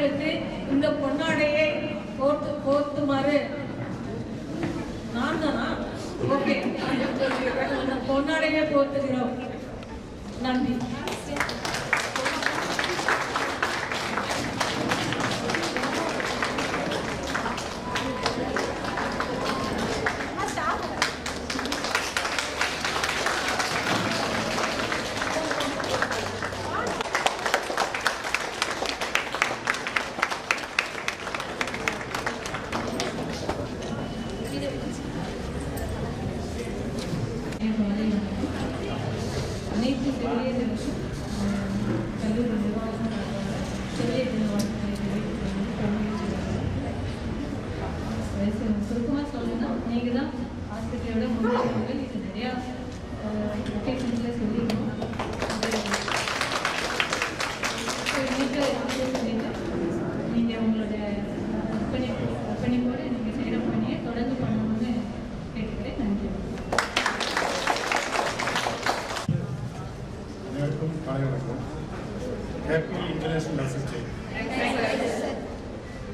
அவர்களுக்கு இந்த பொன்னாடையை போர்த்துமாறு நான் தானா? ஓகே, இந்த பொன்னாடையை போர்த்துகிறோம். நன்றி. அனைத்து செவிலியர்களுக்கும் கல்லூரி நிர்வாகம் செவிலியர் சுருக்கமாக சொல்லணும்னா நீங்கள் தான் ஹாஸ்பிட்டலோட முன்னேற்றங்கள். இது நிறையா லொக்கேஷன்ஸில் சொல்லியிருக்கோம். நீங்கள் உங்களோட அர்ப்பணிப்போடு நீங்கள் செய்கிற பணியை தொடர்ந்து பண்ணணும்னு கேட்டுக்கிறேன். நன்றி. வணக்கம். Happy international nurses day.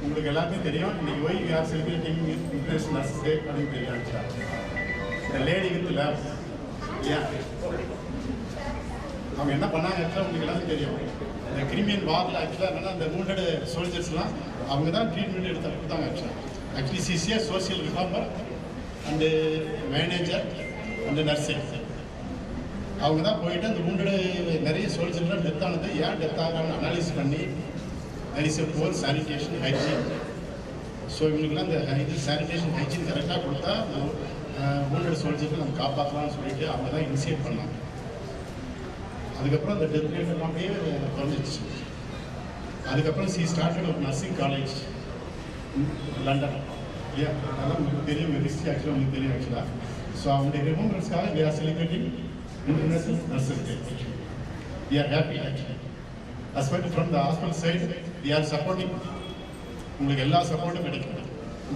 உங்களுக்கு எல்லாருமே தெரியும், இன்னைக்கு why we are celebrating international nurses day அப்படின்னு தெரியும். இந்த லேடி வித் லேப் இல்லையா, அவங்க என்ன பண்ணாங்க ஆக்சுவலாக உங்களுக்கு எல்லாமே தெரியும். இந்த கிரிமியன் வார்டில் ஆக்சுவலாக என்னன்னா அந்த wounded சோல்ஜர்ஸ்லாம் அவங்க தான் ட்ரீட்மெண்ட் எடுத்து கொடுத்தாங்க. Actually CCR social reformer and manager and nursing அவங்க தான் போயிட்டு அந்த wounded நிறைய சோல்ஜர்லாம் டெத் ஆனது ஏன் டெத் ஆகான்னு அனாலிஸ் பண்ணி there is a poor sanitation hygiene. So இவங்களுக்குலாம் இந்த இது சானிடேஷன் ஹைஜீன் கரெக்டாக கொடுத்தா wounded சோல்ஜருக்கு நம்ம காப்பாற்றலாம்னு சொல்லிட்டு அவங்க தான் இனிஷியேட் பண்ணாங்க. அதுக்கப்புறம் அந்த டெத் ரேட் எல்லாம் அப்படியே குறைஞ்சிச்சு. அதுக்கப்புறம் ஸ்டார்டட் ஒரு நர்சிங் காலேஜ் லண்டன் இல்லையா, அதெல்லாம் உங்களுக்கு தெரியும். ஹிஸ்ட்ரி ஆக்சுவலாக உங்களுக்கு தெரியும் ஆக்சுவலாக. ஸோ அவங்களுடைய ரிமெம்பரன்ஸ்க்காக we are celebrating International Nurses Day. We are happy actually. As well from the hospital side, we are supporting. உங்களுக்கு எல்லா சப்போர்ட்டும் கிடைக்கும்.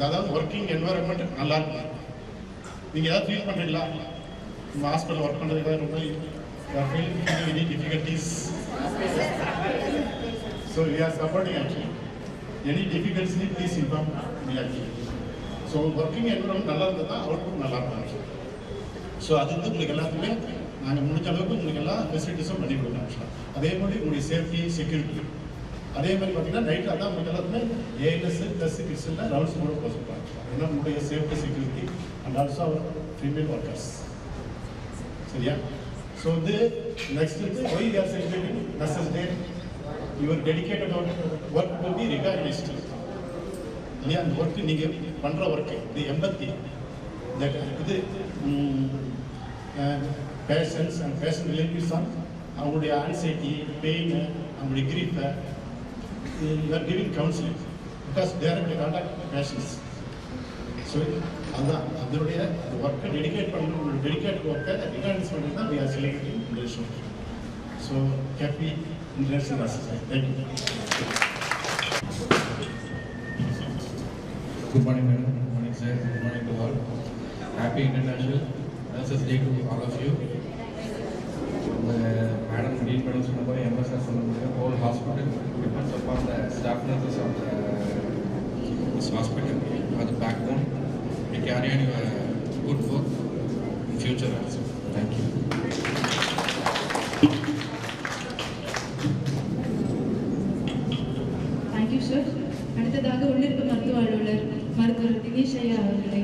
அதாவது ஒர்க்கிங் என்வரன்மெண்ட் நல்லா இருக்கும். நீங்கள் ஏதாவது ஃபீல் பண்ணுறீங்களா நம்ம ஹாஸ்பிட்டல் ஒர்க் பண்ணுறதுக்காக ரொம்ப any difficulties? So we are supporting actually. Any difficulties please inform me actually. So working environment நல்லா இருந்தால் தான் அவுட்புட் நல்லா இருக்கும். ஸோ அது வந்து உங்களுக்கு எல்லாத்துக்குமே நாங்கள் முடிஞ்ச அளவுக்கு உங்களுக்கு எல்லா ஃபெசிலிட்டிஸும் பண்ணி கொடுக்கணும் ஆக்சுவலாக. அதே மாதிரி உங்களுடைய சேஃப்டி செக்யூரிட்டி அதே மாதிரி பார்த்தீங்கன்னா நைட்டில் தான் உங்களுக்கு எல்லாத்துமே ஏஎன்எஸ் ப்ளஸ் கிட்ஸில் ரவுண்ட்ஸ் கூட போக சொல்கிறாங்க. ஏன்னா உங்களுடைய safety security and also our female workers. சரியா? ஸோ வந்து நெக்ஸ்ட் வந்து why we are celebrating nurses day. Your dedicated work will be recognised இல்லையா. அந்த ஒர்க்கு நீங்கள் பண்ணுற ஒர்க்கு இது எம்பத்தி இது பேஷன்ஸ் அண்ட் பேஷன் ரிலேட்டிவ்ஸ் தான் அவங்களுடைய ஆன்சைட்டி பெயின் அவங்களுடைய கிரீஃபை you are giving counselling because direct contact patients. So அதுதான் அதனுடைய ஒர்க்கை டெடிகேட் பண்ணணும். உங்களுடைய டெடிகேட் ஒர்க்கை ரெகக்னைஸ் பண்ணி தான் we are celebrating international. So happy international nurses day. Thank you. Good morning, madam. Good morning, sir. Good morning to all. Happy International Nurses Day to all of you. Madam, deal madam சொன்ன மாதிரி MSR சொன்ன மாதிரி whole hospital depends upon the staff nurses of this hospital. You are the backbone. You carry on your good work in future also. Thank you. Thank you, sir. அடுத்ததாக உள்ளிருப்பு மருத்துவ அலுவலர் மருத்துவர் தினேஷ் ஐயா அவர்களை.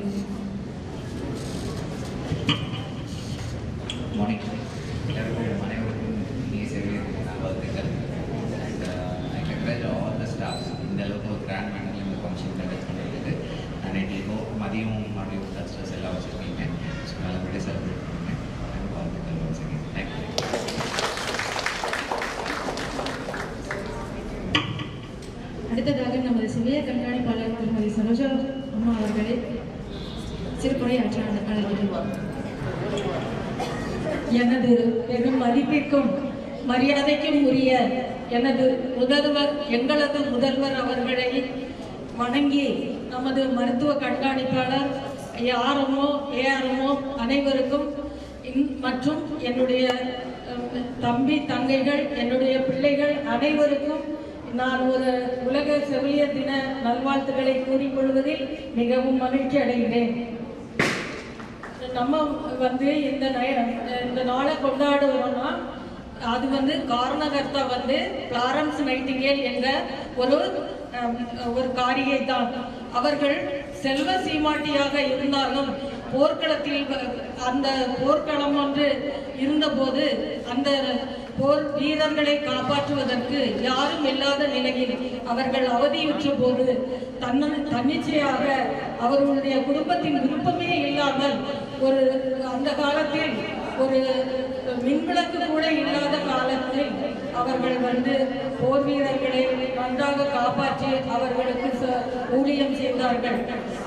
மார்னிங் அனைவருக்கும் இனிய சேவையில் வாழ்த்துக்கள். And I congratulate all the staffs. இந்த அளவுக்கு ஒரு கிராண்ட் மேனரில் இந்த ஃபங்க்ஷன் கண்டக்ட் பண்ணிருக்கு. அண்ட் இன்னைக்கு மதியம் மறுபடியும் கல்ச்சரல்ஸ் எல்லாம் வச்சுருக்கீங்க. ஸோ நல்லபடியாக செலிப்ரேட் பண்ணுங்க. வாழ்த்துக்கள் ஒன்ஸ் அகெயின். தேங்க்யூ. அடுத்ததாக நமது செவிலியர் கண்காணிப்பாளர் திருமதி சரோஜா அம்மா அவர்களை சிறப்புரையாற்ற அழைக்கிறோம். எனது பெரும் மதிப்பிற்கும் மரியாதைக்கும் உரிய எனது எங்களது முதல்வர் அவர்களை வணங்கி நமது மருத்துவ கண்காணிப்பாளர் ஏஆர்எம்ஓ அனைவருக்கும் மற்றும் என்னுடைய தம்பி தங்கைகள் என்னுடைய பிள்ளைகள் அனைவருக்கும் நான் ஒரு உலக செவிலியர் தின நல்வாழ்த்துக்களை கூறிக்கொள்வதில் மிகவும் மகிழ்ச்சி அடைகிறேன். நம்ம இந்த நாளை கொண்டாடுவோம்னா அது காரணகர்த்தா ஃப்ளாரன்ஸ் நைட்டிங்கேல் என்ற ஒரு காரியை தான். அவர்கள் செல்வ சீமாட்டியாக இருந்தாலும் போர்க்களத்தில் அந்த போர்க்களம் ஒன்று இருந்தபோது அந்த போர் வீரர்களை காப்பாற்றுவதற்கு யாரும் இல்லாத நிலையில் அவர்கள் அவதியுற்ற போது தன்னிச்சையாக அவர்களுடைய குடும்பத்தின் விருப்பமே இல்லாமல் அந்த காலத்தில் ஒரு மின்விளக்கு கூட இல்லாத காலத்தில் அவர்கள் போர் வீரர்களை நன்றாக காப்பாற்றி அவர்களுக்கு ஊழியம் செய்தார்கள்.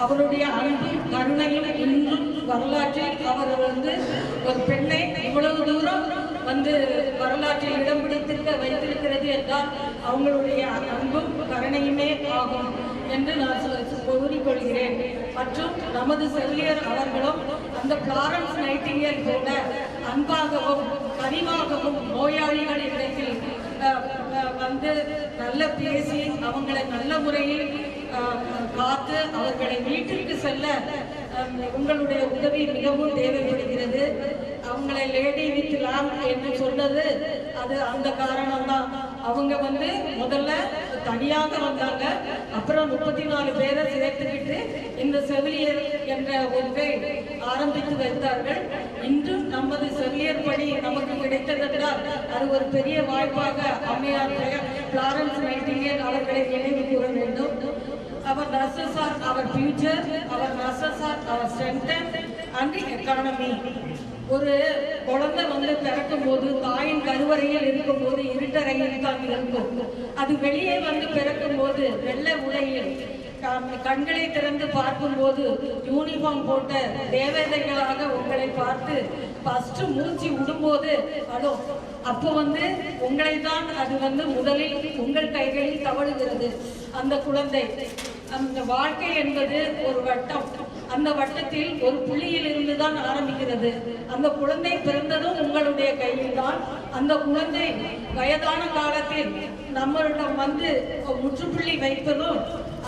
அவருடைய அன்பும் கருணையும் இன்றும் வரலாற்றில் அவர் ஒரு பெண்ணை இவ்வளவு தூரம் வரலாற்றில் இடம் பிடித்திருக்க வைத்திருக்கிறது என்றால் அவங்களுடைய அன்பும் கருணையுமே ஆகும் என்று நான் கூறிக்கொள்கிறேன். மற்றும் நமது செவிலியர் அவர்களும் அந்த ஃப்ளாரன்ஸ் நைட்டிங்கேல் போல அன்பாகவும் கனிவாகவும் நோயாளிகளிடத்தில் நல்ல பேசி அவங்களை நல்ல முறையில் காத்து அவர்களை வீட்டிற்கு செல்ல உங்களுடைய உதவி மிகவும் தேவைப்படுகிறது. அவங்களை லேடி வித் லேம்ப் என்று சொன்னது அது அந்த காரணம்தான். அவங்க முதல்ல தனியாக வந்தாங்க, அப்புறம் 34 பேரை சேர்த்துக்கிட்டு இந்த செவிலியர் என்ற ஒன்றை ஆரம்பித்து வைத்தார்கள். இன்றும் நமது செவிலியர் பணி நமக்கு கிடைத்ததென்றால் அது ஒரு பெரிய வாய்ப்பாக அம்மையார் ஃப்ளாரன்ஸ் நைட்டிங்கேல் அவர்களை நினைவு கூற வேண்டும். Our nurses are our future, our nurses are our strength and economy. ஒரு குழந்தை பிறக்கும் போது தாயின் கருவறையில் இருக்கும் போது இருட்டறையில் தான் இருக்கும். அது வெளியே பிறக்கும் போது வெள்ளை உடையில் கண்களை திறந்து பார்க்கும் போது யூனிஃபார்ம் போட்ட தேவதைகளாக உங்களை பார்த்து ஃபர்ஸ்ட் மூச்சு விடும்போது அப்போ உங்களை தான் அது முதலில் உங்கள் கைகளில் தவழுகிறது அந்த குழந்தை. அந்த வாழ்க்கை என்பது ஒரு வட்டம். அந்த வட்டத்தில் ஒரு புள்ளியில் இருந்து தான் ஆரம்பிக்கிறது. அந்த குழந்தை பிறந்ததும் உங்களுடைய கையில் தான். அந்த குழந்தை வயதான காலத்தில் நம்மளிடம் முற்றுப்புள்ளி வைப்பதும்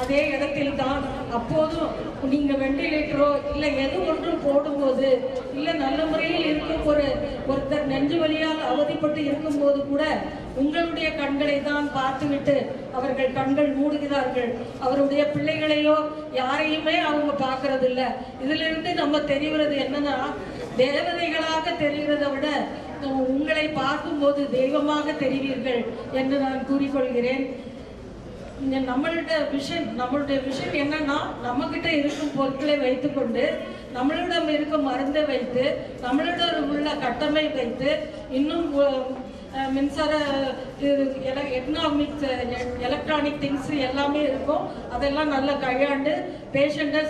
அதே இடத்தில் தான். அப்போதும் நீங்க வெண்டிலேட்டரோ இல்லை எது ஒன்றும் போடும்போது இல்லை நல்ல முறையில் இருக்கும் ஒருத்தர் நெஞ்சு வலியால் அவதிப்பட்டு இருக்கும் போது கூட உங்களுடைய கண்களை தான் பார்த்துவிட்டு அவர்கள் கண்கள் மூடுகிறார்கள். அவருடைய பிள்ளைகளையோ யாரையுமே அவங்க பார்க்கறது இல்லை. இதுல இருந்து நம்ம தெரிகிறது என்னன்னா, தேவதைகளாக தெரிகிறத விட உங்களை பார்க்கும்போது தெய்வமாக தெரிவீர்கள் என்று நான் கூறிக்கொள்கிறேன். நம்மளுடைய விஷன் என்னன்னா, நம்ம கிட்ட இருக்கும் பொருட்களை வைத்துக்கொண்டு நம்மளிடம் இருக்கும் மருந்தை வைத்து நம்மளிடம் உள்ள கட்டமை வைத்து இன்னும் மின்சார எக்கனாமிக்ஸ் எலக்ட்ரானிக் திங்ஸ் எல்லாமே இருக்கும். அதெல்லாம் நல்லா கையாண்டு பேஷண்ட்டை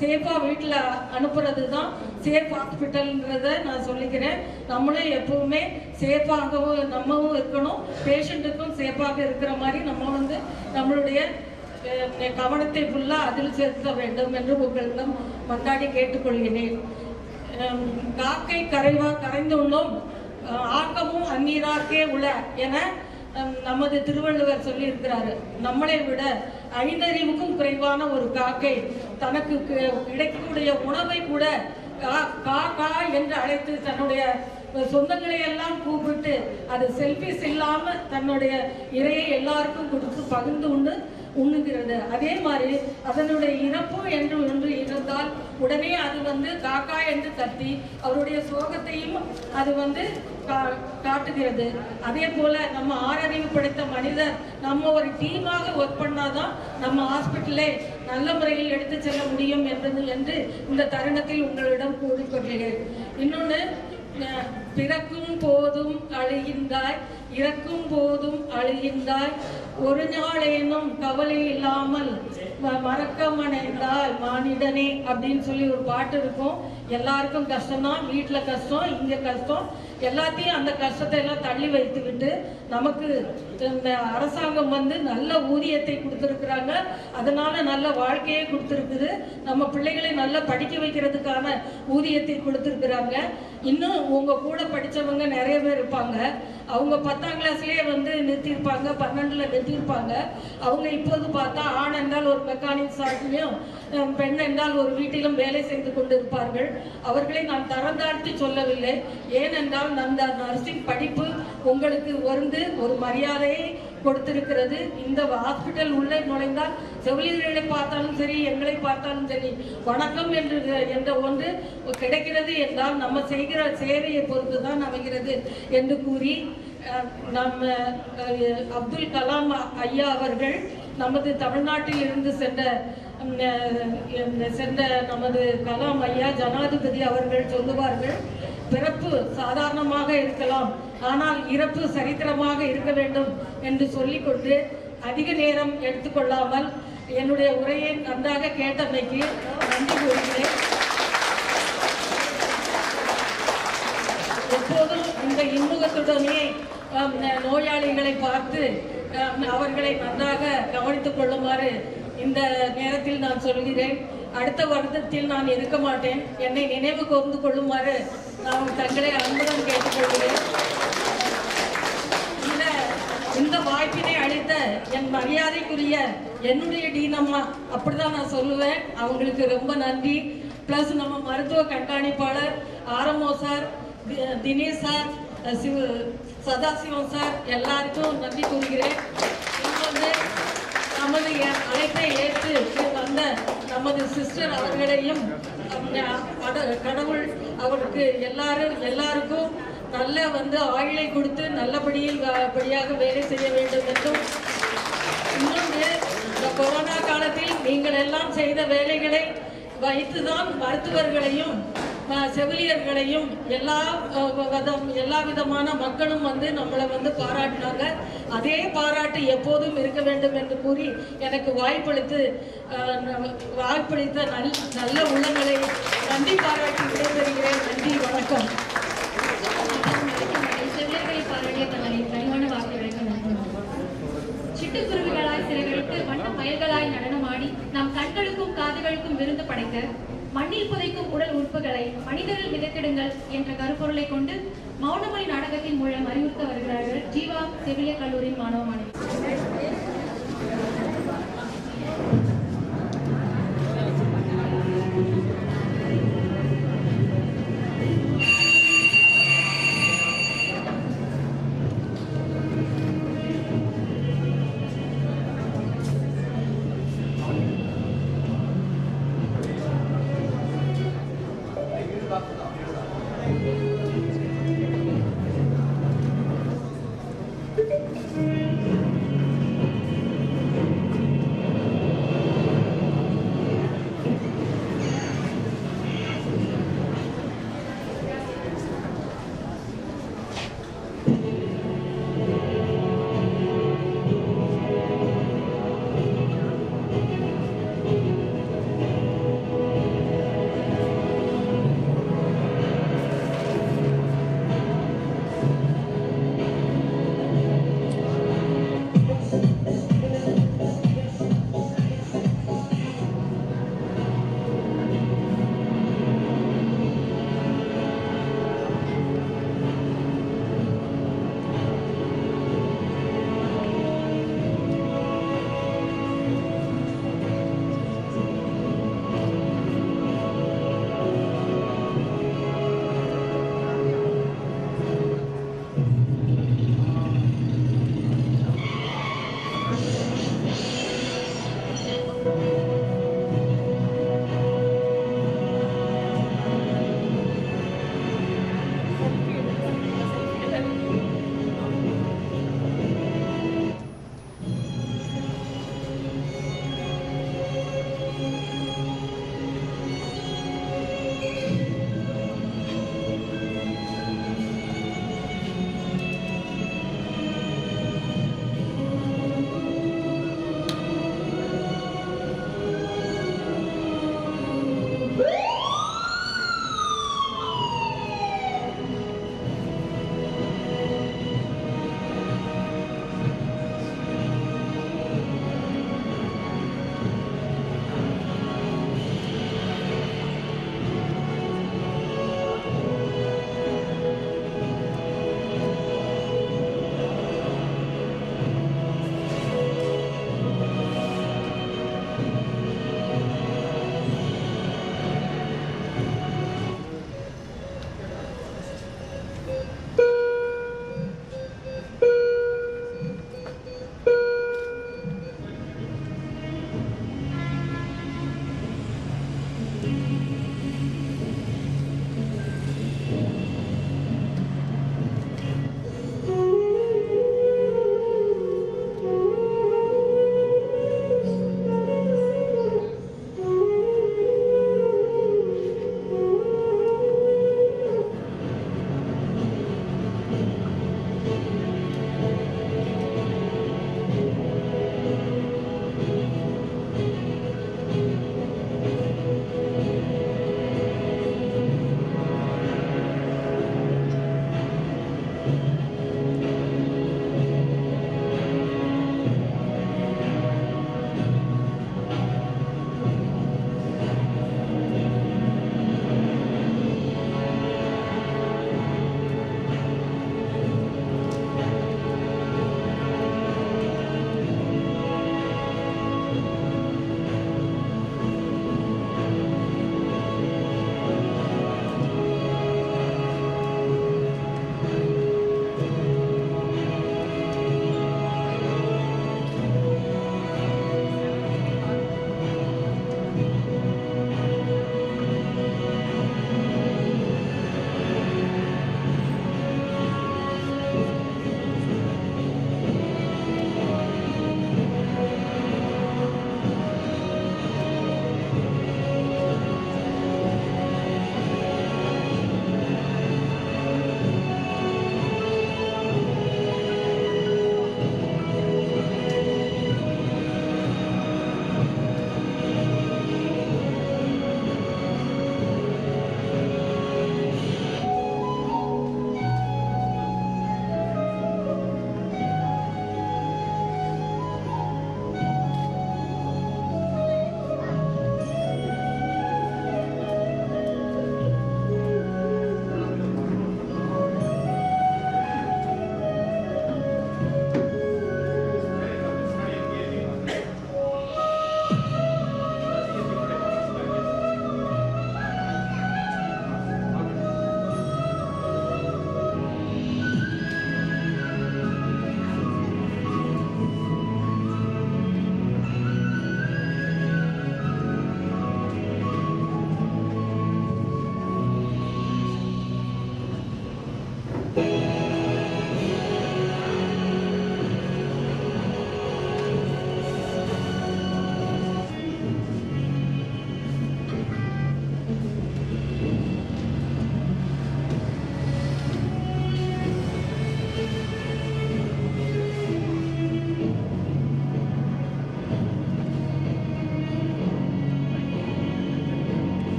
சேஃபாக வீட்டில் அனுப்புறது தான் சேஃப் ஹாஸ்பிட்டல்ன்றதை நான் சொல்லிக்கிறேன். நம்மளும் எப்பவுமே சேஃபாகவும் நம்மவும் இருக்கணும், பேஷண்ட்டுக்கும் சேஃபாக இருக்கிற மாதிரி நம்ம நம்மளுடைய கவனத்தை ஃபுல்லாக அதில் செலுத்த வேண்டும் என்று உங்களிடம் மன்றாடி கேட்டுக்கொள்கிறேன். காக்கை கரைந்துள்ளோம் ஆக்கமும் அந்நீராக்கே உள்ள என நமது திருவள்ளுவர் சொல்லியிருக்கிறாரு. நம்மளை விட 5 அறிவுக்கும் குறைவான ஒரு காக்கை தனக்கு கிடைக்கக்கூடிய உணவை கூட கா என்று அழைத்து தன்னுடைய சொந்தங்களை எல்லாம் கூப்பிட்டு அது செல்ஃபிஸ் இல்லாம தன்னுடைய இறையை எல்லாருக்கும் கொடுத்து பகிர்ந்து உண்ணுகிறது. அதே மாதிரி அதனுடைய இறப்பு என்று ஒன்று இருந்தால் உடனே அது காக்கா என்று கத்தி அவருடைய சோகத்தையும் அது காட்டுகிறது. அதே போல நம்ம 6 அறிவு படைத்த மனிதர் நம்ம ஒரு டீமாக ஒர்க் பண்ணாதான் நம்ம ஹாஸ்பிட்டலே நல்ல முறையில் எடுத்து செல்ல முடியும் என்று இந்த தருணத்தில் உங்களிடம் கூறிக்கொள்கிறேன். இன்னொன்று, பிறக்கும் போதும் அழுகின்றாய், இறக்கும் போதும் அழுகின்றாய், ஒரு நாளேனும் கவலை இல்லாமல் மறக்கமடைந்தால் மானிடனே அப்படின்னு சொல்லி ஒரு பாட்டு இருக்கும். எல்லாருக்கும் கஷ்டம்தான், வீட்டில் கஷ்டம், இங்கே கஷ்டம், எல்லாத்தையும் அந்த கஷ்டத்தை எல்லாம் தள்ளி வைத்து விட்டு நமக்கு இந்த அரசாங்கம் நல்ல ஊதியத்தை கொடுத்துருக்குறாங்க. அதனால நல்ல வாழ்க்கையை கொடுத்துருக்குது. நம்ம பிள்ளைகளை நல்லா படிக்க வைக்கிறதுக்கான ஊதியத்தை கொடுத்துருக்குறாங்க. இன்னும் உங்க கூட படித்தவங்க நிறைய பேர் இருப்பாங்க. அவங்க 10ஆம் கிளாஸ்லேயே வந்து நிறுத்தியிருப்பாங்க, 12ல் நிறுத்தியிருப்பாங்க. அவங்க இப்போது பார்த்தா ஆண் என்றால் ஒரு மெக்கானிக் சாட்டிலையும் பெண் என்றால் ஒரு வீட்டிலும் வேலை செய்து கொண்டிருப்பார்கள். அவர்களை நான் தரம் தாழ்த்தி சொல்லவில்லை. ஏனென்றால் அந்த நர்சிங் படிப்பு உங்களுக்கு ஒரு மரியாதையை கொடுத்திருக்கிறது. இந்த ஹாஸ்பிட்டல் உள்ளே நுழைந்தால் செவிலியர்களை பார்த்தாலும் சரி, எங்களை பார்த்தாலும் சரி, வணக்கம் என்ற ஒன்று கிடைக்கிறது என்றால் நம்ம செய்கிற சேவையை பொறுத்து தான் அமைகிறது என்று கூறி, நம்ம அப்துல் கலாம் ஐயா அவர்கள் நமது தமிழ்நாட்டில் இருந்து சென்ற நமது கலாம் ஐயா ஜனாதிபதி அவர்கள் சொல்லுவார்கள், பிறப்பு சாதாரணமாக இருக்கலாம், ஆனால் இறப்பு சரித்திரமாக இருக்க வேண்டும் என்று சொல்லிக்கொண்டு அதிக நேரம் எடுத்துக்கொள்ளாமல் என்னுடைய உரையை நன்றாக கேட்டமைக்கு நன்றி கூறுகிறேன். எப்போதும் இந்த இன்முகத்துடனே நோயாளிகளை பார்த்து அவர்களை நன்றாக கவனித்துக் கொள்ளுமாறு இந்த நேரத்தில் நான் சொல்கிறேன். அடுத்த வருடத்தில் நான் இருக்க மாட்டேன். என்னை நினைவு கூர்ந்து கொள்ளுமாறு நான் தங்களை அன்புடன் கேட்டுக்கொள்கிறேன். இந்த வாய்ப்பினை அளித்த என் மரியாதைக்குரிய என்னுடைய டீனம்மா, அப்படிதான் நான் சொல்லுவேன், அவங்களுக்கு ரொம்ப நன்றி. பிளஸ் நம்ம மருத்துவ கண்காணிப்பாளர் RMO sir, Dinesh sir, Sadasivam sir, எல்லாருக்கும் நன்றி கூறுகிறேன். இன்னொன்று நமது அழைப்பை ஏற்று வந்த நமது சிஸ்டர் அவர்களையும் கடவுள் அவருக்கு எல்லாருக்கும் நல்ல ஆயுளை கொடுத்து நல்லபடியாக வேலை செய்ய வேண்டும் என்றும், இன்னொன்று இந்த கொரோனா காலத்தில் நீங்கள் எல்லாம் செய்த வேலைகளை வைத்துதான் மருத்துவர்களையும் செவிலியர்களையும் எல்லா விதமான மக்களும் நம்மளை பாராட்டினாங்க. அதே பாராட்டு எப்போதும் இருக்க வேண்டும் என்று கூறி எனக்கு வாய்ப்பளித்த நல்ல உள்ளங்களை நன்றி பாராட்டி விடைபெறுகிறேன். நன்றி, வணக்கம். செவிலியர்களை பாராட்டிய தங்களின் கனிவான வார்த்தைகளுக்கு நன்றி. சிட்டுக்குருவிகளாய் சிறகடித்து வண்ண மயல்களாய் நடனமாடி நம் கண்களுக்கும் காதுகளுக்கும் விருந்து படைக்க மண்ணில் புதைக்கும் உடல் உறுப்புகளை மனிதரில் விதைத்திடுங்கள் என்ற கருப்பொருளை கொண்டு மௌனமொழி நாடகத்தின் மூலம் அறிவுறுத்த வருகிறார்கள் ஜீவா செவிலியர் கல்லூரியின் மாணவ மாணவி.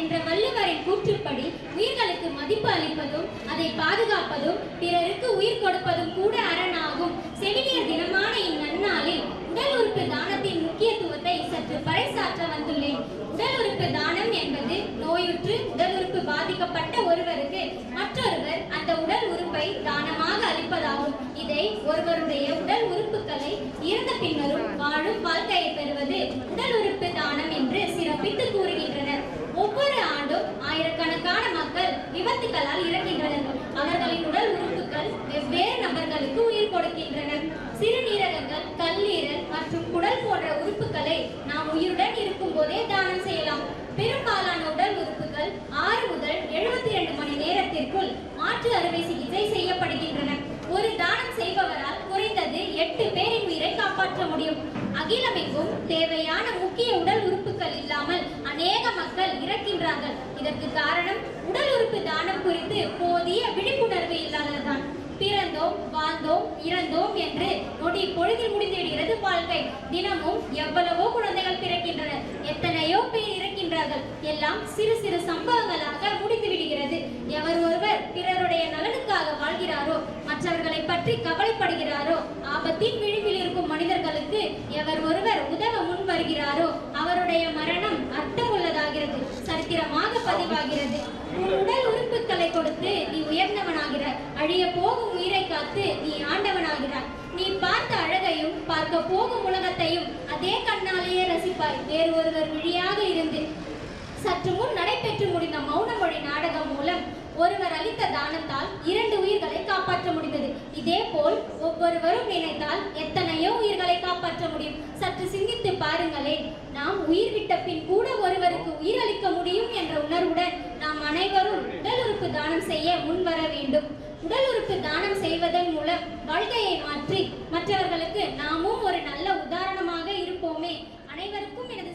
என்ற வள்ளுவரின் கூற்றுப்படி உயிர்களுக்கு மதிப்பு அளிப்பதும் அதை பாதுகாப்பதும் பிறருக்கு உயிர் கொடுப்பதும் கூட அரணாகும். செவிலியர் தினமான இந்நன்னாளில் உடல் உறுப்பு தானத்தின் முக்கியத்துவத்தை சற்று பறைசாற்ற வந்துள்ளேன். உடல் உறுப்பு தானம் என்பது நோயுற்று உடல் உறுப்பு பாதிக்கப்பட்ட ஒருவருக்கு மற்றொருவர் அந்த உடல் உறுப்பை தானமாக அளிப்பதாகும். இதை ஒருவருடைய உடல் உறுப்புகளை இறந்த பின்னரும் வாழும் வாழ்க்கையை பெறுவது உடல் உறுப்பு தானம் என்று சிறப்பித்து கூறுகின்றனர். ஒவ்வொரு ஆண்டும் ஆயிரக்கணக்கான மக்கள் விபத்துகளால் இறக்கின்றனர். அவர்களின் உடல் உறுப்புகள் வெவ்வேறு நபர்களுக்கு உயிர் கொடுக்கின்றனர். சிறுநீரகங்கள், கல்லீரல் மற்றும் குடல் போன்ற உறுப்புகளை நாம் உயிருடன் இருக்கும் போதே தானம் செய்யலாம். பெரும்பாலான உடல் உறுப்புகள் 6 முதல் 72 மணி நேரத்திற்குள் மாற்று அறுவை சிகிச்சை செய்யப்படுகின்றன. ஒரு தானம் செய்பவரால் குறைந்தது 8 பேரின் உயிரை காப்பாற்ற முடியும். அகிலமெங்கும் தேவையான முக்கிய உடல் உறுப்புகள் இல்லாமல் அநேக மக்கள் இறக்கின்றார்கள். இதற்கு காரணம் உடல் உறுப்பு தானம் குறித்து போதிய விழிப்புணர்வு இல்லாததுதான். பிறந்தோம், வாழ்ந்தோம், இறந்தோம் என்று நொடி பொழுதில் முடிந்துவிடுகிறது வாழ்க்கை. தினமும் எவ்வளவோ குழந்தைகள் பிறக்கின்றனர், எத்தனையோ பேர் இறக்கின்றார்கள். எல்லாம் சிறு சிறு சம்பவங்களாக முடிந்து விடுகிறது. எவர் ஒருவர் பிறருடைய நலனுக்காக வாழ்கிறாரோ, மற்றவர்களை பற்றி கவலைப்படுகிறாரோ, ஆபத்தின் விளிம்பில் இருக்கும் மனிதர்களுக்கு எவர் ஒருவர் உதவ முன் வருகிறாரோ அவருடைய மரணம் அர்த்தம் உள்ளதாகிறது, சரித்திரமாக பதிவாகிறது. உடல் உறுப்புகளை கொடுத்து நீ உயர்ந்தவனாகிறாய், அழிய போகும் உயிரை காத்து நீ ஆண்டவனாகிறாய். நீ பார்த்த அழகையும் பார்க்க போகும் உலகத்தையும் அதே கண்ணாலேயே ரசிப்பாய். வேறு ஒருவர் வழியாக இருந்து சற்று முன் நடைபெற்று முடிந்த மௌனமொழி நாடகம் மூலம் ஒருவர் அளித்த தானத்தால் 2 உயிர்களை காப்பாற்ற முடிந்தது. இதே போல் ஒவ்வொருவரும் நினைத்தால் எத்தனையோ உயிர்களை காப்பாற்ற முடியும். சற்று சிந்தித்து பாருங்களேன். நாம் உயிர் விட்ட பின் கூட ஒருவருக்கு உயிர் அளிக்க முடியும் என்ற உணர்வுடன் நாம் அனைவரும் உடல் உறுப்பு தானம் செய்ய முன்வர வேண்டும். உடல் உறுப்பு தானம் செய்வதன் மூலம் வாழ்க்கையை மாற்றி மற்றவர்களுக்கு நாமும் ஒரு நல்ல உதாரணமாக இருப்போமே. அனைவருக்கும் எனது